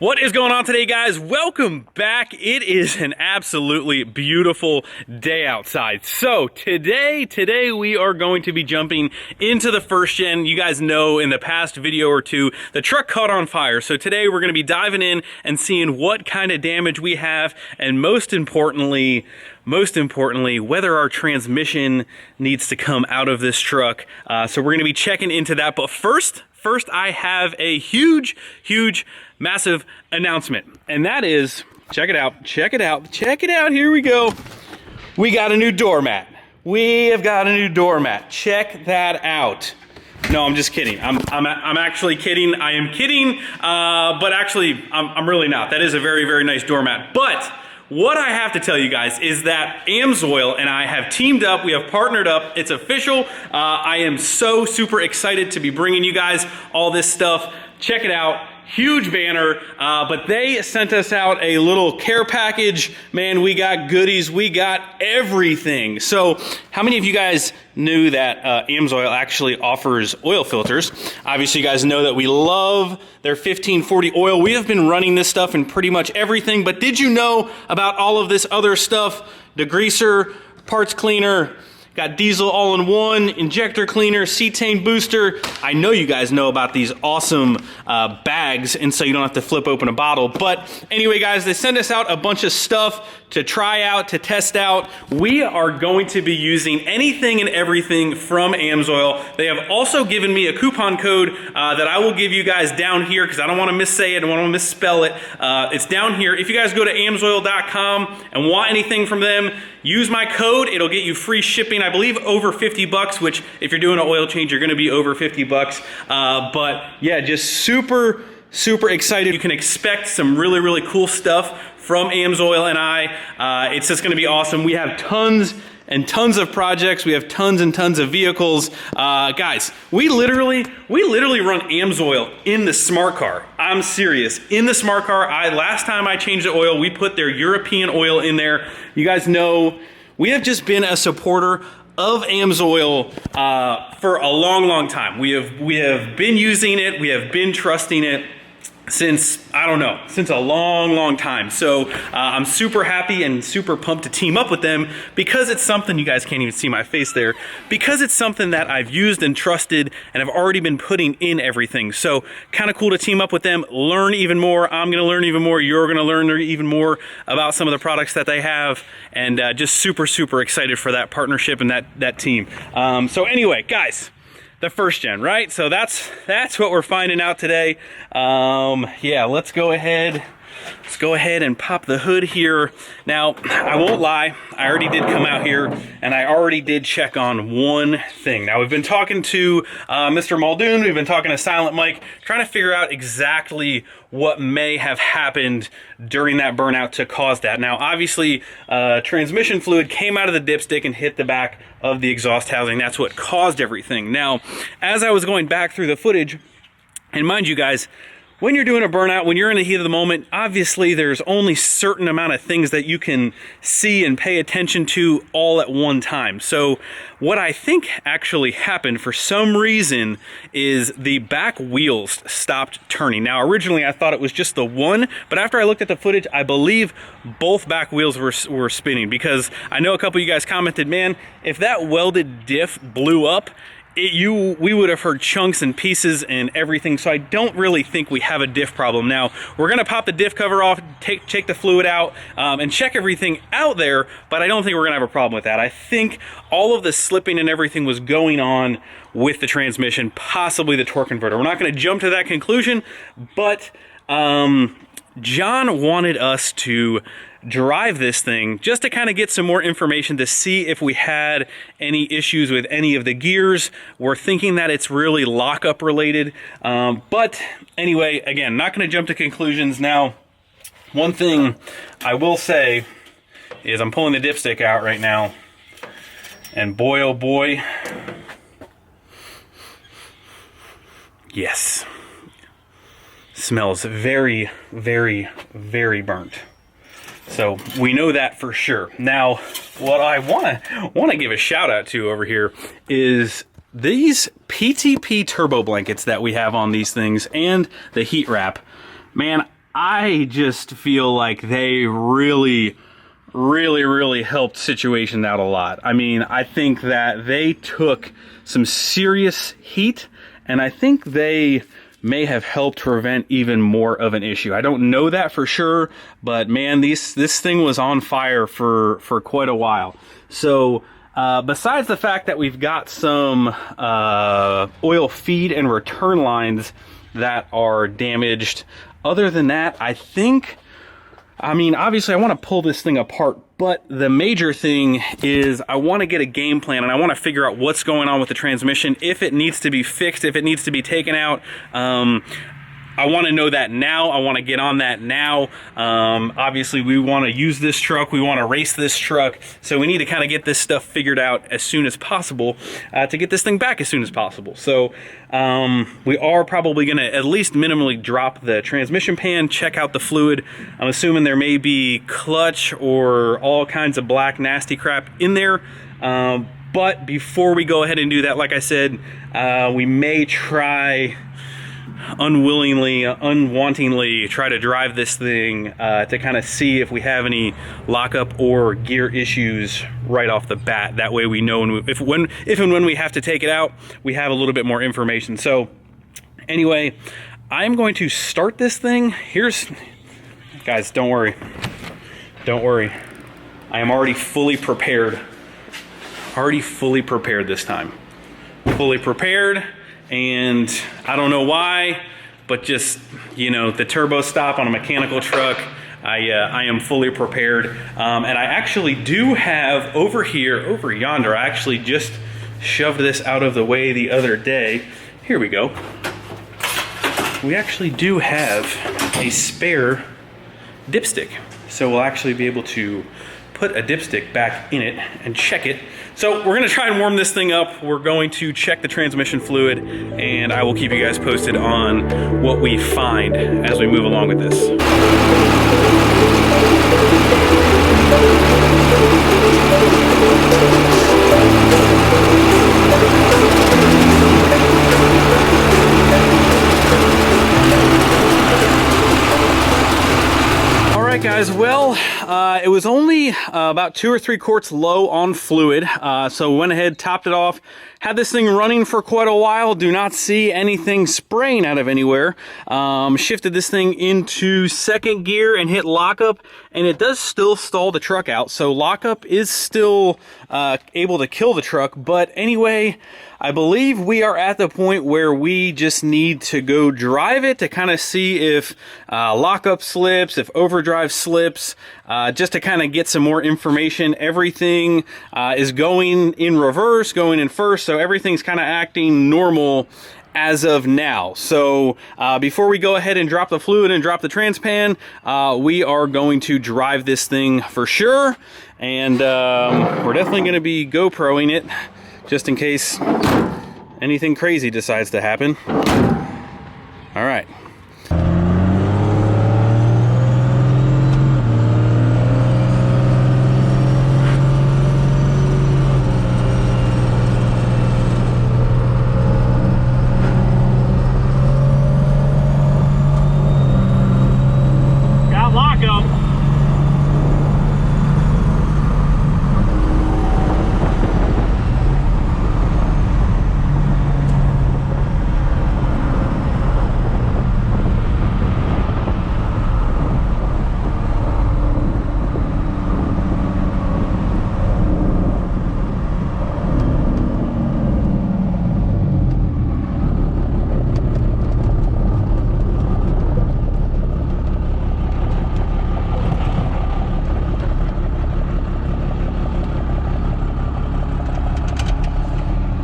What is going on today, guys? Welcome back. It is an absolutely beautiful day outside. So today we are going to be jumping into the first gen. You guys know in the past video or two, the truck caught on fire. So today we're going to be diving in and seeing what kind of damage we have, and most importantly, whether our transmission needs to come out of this truck. So we're going to be checking into that. But first, I have a huge, massive announcement. And that is, check it out. Here we go. We got a new doormat. Check that out. No, I'm just kidding. I'm actually kidding. I am kidding. But actually, I'm really not. That is a very, very nice doormat. But what I have to tell you guys is that AMSOIL and I have teamed up. We have partnered up. It's official. I am so super excited to be bringing you guys all this stuff. Check it out. Huge banner, but they sent us out a little care package. Man, we got goodies. We got everything. So how many of you guys knew that AMSOIL actually offers oil filters? Obviously, you guys know that we love their 1540 oil. We have been running this stuff in pretty much everything, but did you know about all of this other stuff? Degreaser, parts cleaner, got diesel all-in-one, injector cleaner, cetane booster. I know you guys know about these awesome bags, and so you don't have to flip open a bottle. But anyway, guys, they sent us out a bunch of stuff to try out, to test out. We are going to be using anything and everything from AMSOIL. They have also given me a coupon code that I will give you guys down here, because I don't want to missay it, I don't want to misspell it. It's down here. If you guys go to amsoil.com and want anything from them, use my code. It'll get you free shipping, I believe over 50 bucks, which if you're doing an oil change, you're going to be over 50 bucks. But yeah, just super excited. You can expect some really cool stuff from AMSOIL and I. It's just going to be awesome. We have tons and tons of projects. We have tons and tons of vehicles. Guys, we literally run AMSOIL in the smart car. I'm serious. In the smart car, last time I changed the oil, we put their European oil in there. You guys know we have just been a supporter of AMSOIL for a long time. We have been using it. We have been trusting it since, I don't know, since a long time. So I'm super happy and super pumped to team up with them, because it's something, you guys can't even see my face there, because it's something that I've used and trusted and have already been putting in everything. So kind of cool to team up with them, learn even more. I'm going to learn even more. You're going to learn even more about some of the products that they have, and just super excited for that partnership and that team. So anyway, guys, the first gen, right? So that's what we're finding out today. Yeah, let's go ahead and pop the hood here. Now, I won't lie, I already did come out here and I already did check on one thing. Now, we've been talking to Mr. Muldoon, we've been talking to Silent Mike, trying to figure out exactly what may have happened during that burnout to cause that. Now, obviously, transmission fluid came out of the dipstick and hit the back of the exhaust housing. That's what caused everything. Now, as I was going back through the footage, and mind you guys, when you're doing a burnout, when you're in the heat of the moment, obviously there's only certain amount of things that you can see and pay attention to all at one time. So what I think actually happened for some reason is the back wheels stopped turning. Now, originally I thought it was just the one, but after I looked at the footage, I believe both back wheels were spinning, because I know a couple of you guys commented, man, if that welded diff blew up, we would have heard chunks and pieces and everything. So I don't really think we have a diff problem. Now, we're going to pop the diff cover off, take the fluid out, and check everything out there, but I don't think we're going to have a problem with that. I think all of the slipping and everything was going on with the transmission, possibly the torque converter. We're not going to jump to that conclusion, but John wanted us to drive this thing just to kind of get some more information to see if we had any issues with any of the gears. We're thinking that it's really lockup related. But anyway, again, not going to jump to conclusions now. One thing I will say is I'm pulling the dipstick out right now, and boy, oh boy, yes, smells very burnt. So we know that for sure. Now, what I want to give a shout out to over here is these PTP turbo blankets that we have on these things and the heat wrap. Man, I just feel like they really helped situation out a lot. I mean, I think that they took some serious heat, and I think they may have helped prevent even more of an issue. I don't know that for sure, but man, this thing was on fire for quite a while. So besides the fact that we've got some oil feed and return lines that are damaged, other than that, I mean, obviously I want to pull this thing apart, but the major thing is I want to get a game plan, and I want to figure out what's going on with the transmission, if it needs to be fixed, if it needs to be taken out. I want to know that now. I want to get on that now. Obviously, we want to use this truck. We want to race this truck. So we need to kind of get this stuff figured out as soon as possible to get this thing back as soon as possible. So we are probably going to at least minimally drop the transmission pan, check out the fluid. I'm assuming there may be clutch or all kinds of black nasty crap in there. But before we go ahead and do that, like I said, we may try unwantingly try to drive this thing to kind of see if we have any lockup or gear issues right off the bat. That way we know if and when we have to take it out, we have a little bit more information. So anyway, I'm going to start this thing. Guys, don't worry. I am already fully prepared. This time. Fully prepared. And I don't know why, but just, you know, the turbo stop on a mechanical truck, I am fully prepared. And I actually do have over yonder, I actually just shoved this out of the way the other day. Here we go. We actually do have a spare dipstick. So we'll actually be able to put a dipstick back in it and check it. So we're gonna try and warm this thing up. We're going to check the transmission fluid, and I will keep you guys posted on what we find as we move along with this. Alright guys, well, it was only about 2 or 3 quarts low on fluid, so we went ahead, topped it off, had this thing running for quite a while, do not see anything spraying out of anywhere. Shifted this thing into second gear and hit lockup, and it does still stall the truck out, so lockup is still able to kill the truck. But anyway, I believe we are at the point where we just need to go drive it to kind of see if lockup slips, if overdrive slips, just to kind of get some more information. Everything is going in reverse, going in first, so everything's kind of acting normal as of now. So before we go ahead and drop the fluid and drop the transpan, we are going to drive this thing for sure, and we're definitely going to be GoProing it just in case anything crazy decides to happen. All right. Got lockup.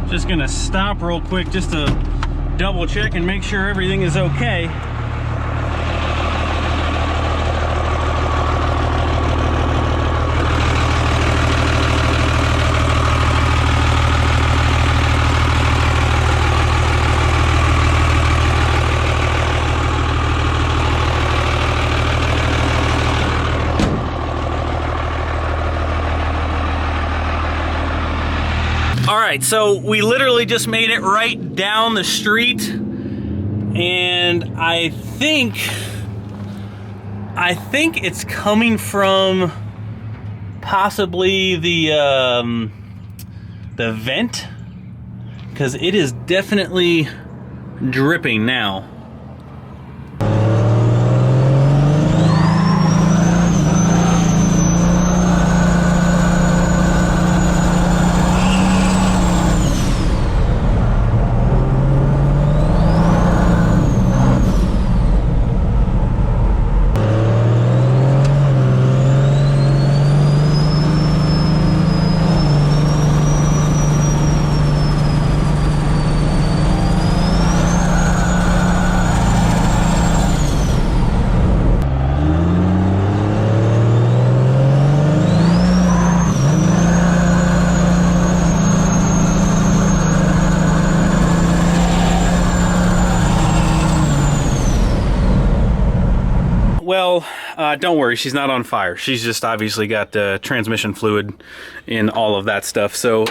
Just gonna stop real quick just to double check and make sure everything is okay. Alright, so we literally just made it right down the street, and I think I think it's coming from possibly the vent, because it is definitely dripping now. Well, don't worry, she's not on fire. She's just obviously got transmission fluid in all of that stuff, so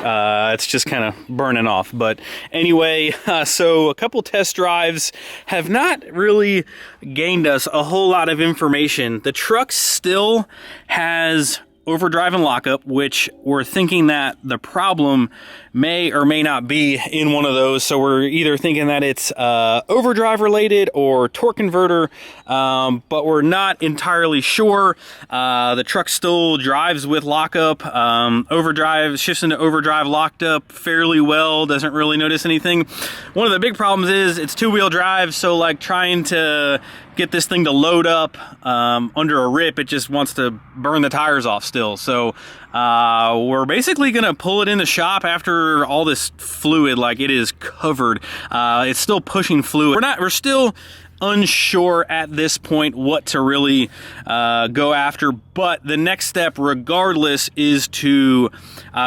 it's just kind of burning off. But anyway, so a couple test drives have not really gained us a whole lot of information. The truck still has overdrive and lockup, which we're thinking that the problem may or may not be in one of those. So we're either thinking that it's overdrive related or torque converter, but we're not entirely sure. The truck still drives with lockup. Overdrive shifts into overdrive locked up fairly well, doesn't really notice anything. One of the big problems is it's two-wheel drive, so like trying to get this thing to load up under a rip, it just wants to burn the tires off still. So we're basically gonna pull it in the shop after all this fluid, like it is covered. It's still pushing fluid. We're still unsure at this point what to really go after, but the next step regardless is to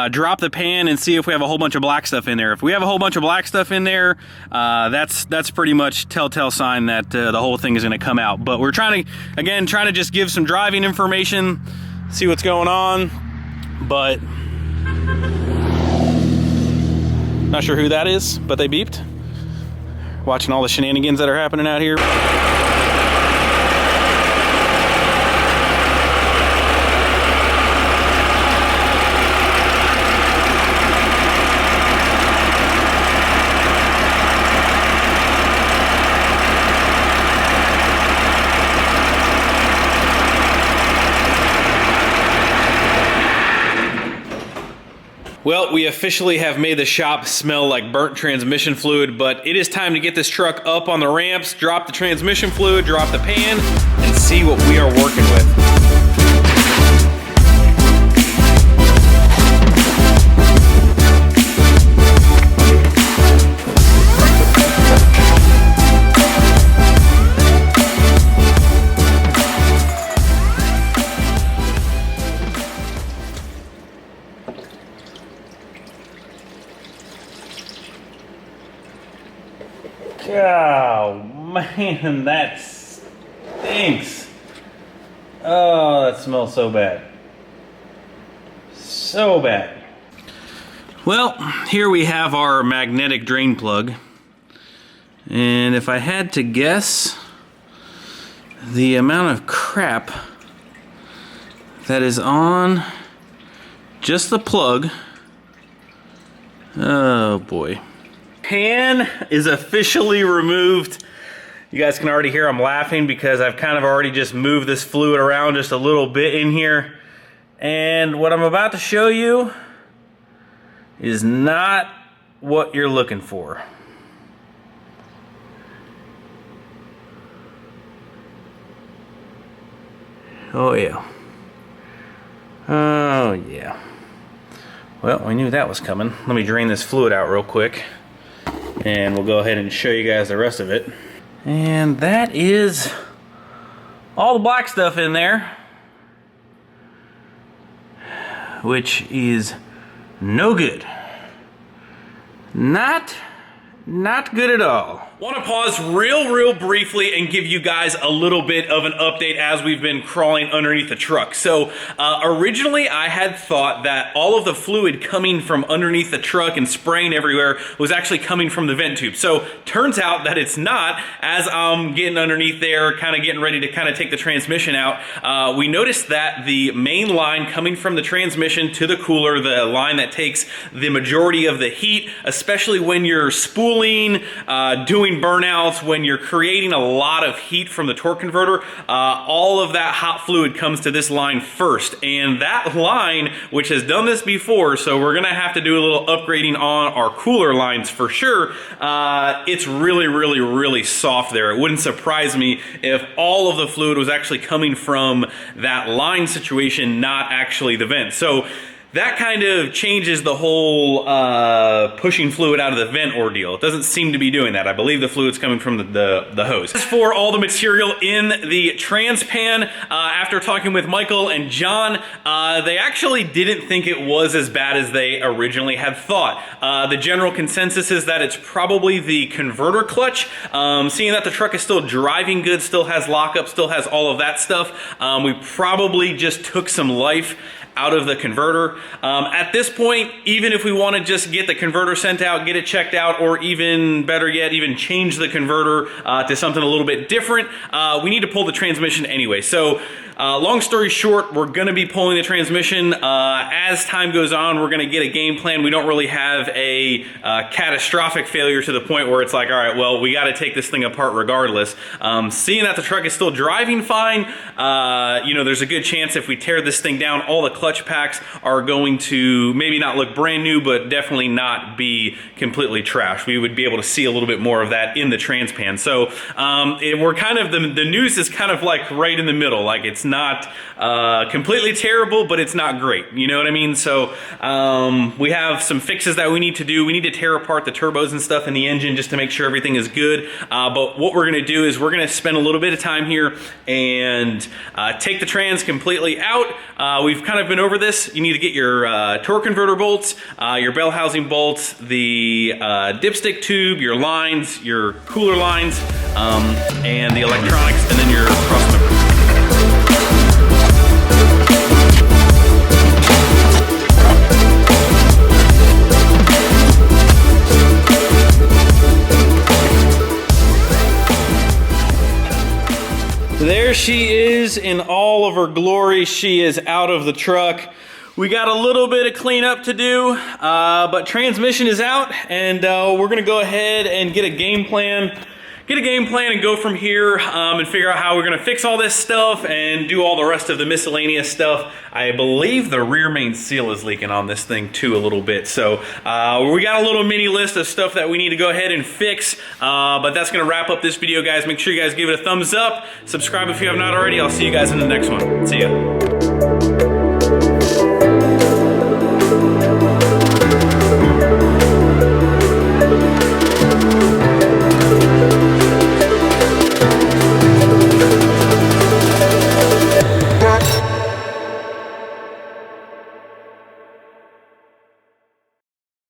drop the pan and see if we have a whole bunch of black stuff in there. If we have a whole bunch of black stuff in there, that's pretty much telltale sign that the whole thing is going to come out. But we're trying to just give some driving information, see what's going on, but not sure who that is, but they beeped. Watching all the shenanigans that are happening out here. Well, we officially have made the shop smell like burnt transmission fluid, but it is time to get this truck up on the ramps, drop the transmission fluid, drop the pan, and see what we are working with. Oh man, that stinks. Oh, that smells so bad. So bad. Well, here we have our magnetic drain plug. And if I had to guess, the amount of crap that is on just the plug. Oh boy. Pan is officially removed. You guys can already hear I'm laughing because I've kind of already just moved this fluid around just a little bit in here. And what I'm about to show you is not what you're looking for. Oh yeah. Oh yeah. Well, we knew that was coming. Let me drain this fluid out real quick, and we'll go ahead and show you guys the rest of it. And that is all the black stuff in there, which is no good. Not good at all. Want to pause real briefly and give you guys a little bit of an update as we've been crawling underneath the truck. So originally I had thought that all of the fluid coming from underneath the truck and spraying everywhere was actually coming from the vent tube. So turns out that it's not. As I'm getting underneath there, kind of getting ready to kind of take the transmission out, we noticed that the main line coming from the transmission to the cooler, the line that takes the majority of the heat, especially when you're spooling, doing burnouts, when you're creating a lot of heat from the torque converter, all of that hot fluid comes to this line first. And that line, which has done this before, so we're gonna have to do a little upgrading on our cooler lines for sure. It's really soft there. It wouldn't surprise me if all of the fluid was actually coming from that line situation, not actually the vent. So that kind of changes the whole pushing fluid out of the vent ordeal. It doesn't seem to be doing that. I believe the fluid's coming from the hose. As for all the material in the trans pan, after talking with Michael and John, they actually didn't think it was as bad as they originally had thought. The general consensus is that it's probably the converter clutch. Seeing that the truck is still driving good, still has lockup, still has all of that stuff, we probably just took some life out of the converter. At this point, even if we want to just get the converter sent out, get it checked out, or even better yet, even change the converter to something a little bit different, we need to pull the transmission anyway. So long story short, we're going to be pulling the transmission. As time goes on, we're going to get a game plan. We don't really have a catastrophic failure to the point where it's like, all right, well, we got to take this thing apart regardless. Seeing that the truck is still driving fine, you know, there's a good chance if we tear this thing down, all the clutch packs are going to maybe not look brand new, but definitely not be completely trashed. We would be able to see a little bit more of that in the trans pan. So we're kind of, the news is kind of like right in the middle. Like, it's not completely terrible, but it's not great. You know what I mean? So we have some fixes that we need to do. We need to tear apart the turbos and stuff in the engine just to make sure everything is good. But what we're going to do is we're going to spend a little bit of time here and take the trans completely out. We've kind of been over this. You need to get your torque converter bolts, your bell housing bolts, the dipstick tube, your lines, your cooler lines, and the electronics, and then your cross member. There she is in all of her glory. She is out of the truck. We got a little bit of cleanup to do, but transmission is out, and we're gonna go ahead and get a game plan. And go from here and figure out how we're gonna fix all this stuff and do all the rest of the miscellaneous stuff. I believe the rear main seal is leaking on this thing too a little bit. So we got a little mini list of stuff that we need to go ahead and fix. But that's gonna wrap up this video, guys. Make sure you guys give it a thumbs up. Subscribe if you have not already. I'll see you guys in the next one. See ya.